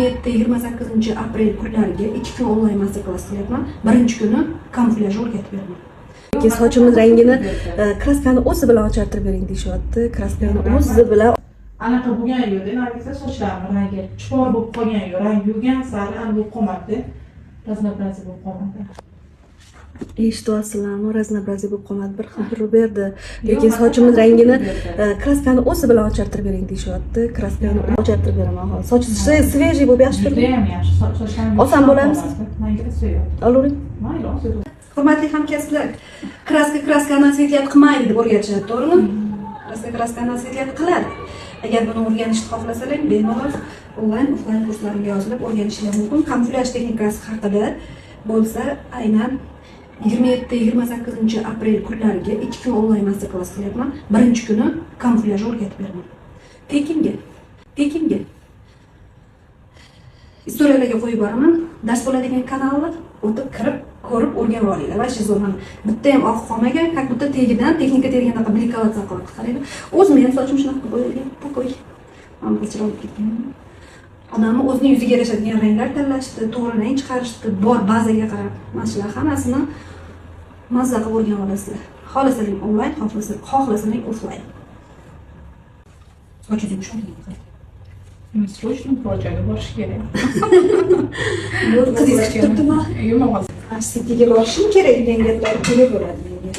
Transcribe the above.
27-28 aprel kunlariga 2 kun onlayn master-klass qilyapman. Birinchi kuni kamuflyaj o'rgatib beraman. Sochimiz rangini kraskani o'zi bilan ochartirib bering deyishyapti. Kraskani o'zi bilan anaqa bo'lgan yo'qda, narsa sochlarim rangi chuqur bo'lib qolgan yo'q, rang yurgan sari bo'lib qolmadi. Raznobraziy bo'lib qolmadi. Eshityapsizlarmi? Raznobraziy bo'lib qolmadi. Bir xil berdi. Lekin sochimiz rangini kraskani o'zi bilan ochartirib bering deyishyapti. Kraskani ochartirib beraman hozir. Soch svejiy bo'lib yaxshi turibdi. Juda ham yaxshi. Sochlarim Oson bo'ladimi? Menga so'yadi. Olavering. Mayli, olsin. Hurmatli hamkasblar, kraskani nasiyat qilmaydi deb o'rgatishadi, to'g'rimi? Kraskani nasiyat qiladi. Agar buni o'rganishni xohlasalar, bemalol onlayn, offlayn kurslarimga yozilib o'rganishingiz mumkin. Kamuflyaj texnikasi haqida bo'lsa, aynan 27-28 aprel kunlariga 2 kun onlayn master-klass qilyapman. Birinchi kuni kamuflyaj o'rgatib beraman. Tekinga. Istoriyalarga qo'yib boraman. Dars bo'ladigan kanallar o'tib kirib, ko'rib o'rganib olinglar. Va shu zo'rman. Bitta ham oq qolmagan, как будто tegidan texnika terganda blikatsiya qilib qaraydi. O'zim ham sochim shunaqa qilib bo'yalgan. Takoy. Mana bu chiroyli ketgan. Odamni o'zining yuziga yarashadigan ranglar tanlashdi, to'g'ri rang chiqarishdi, bor bazaga qarab. Mana shular hammasini mazza qilib o'rganib olasizlar. Xohlasangiz onlayn, xohlasangiz offlayn. Sochingiz yumshoq. Срочно projaga borish kerak. Qizingiz kutibdimi? Yo'q. Sitiga borishim kerak degan gaplar kelib bo'ladi menga.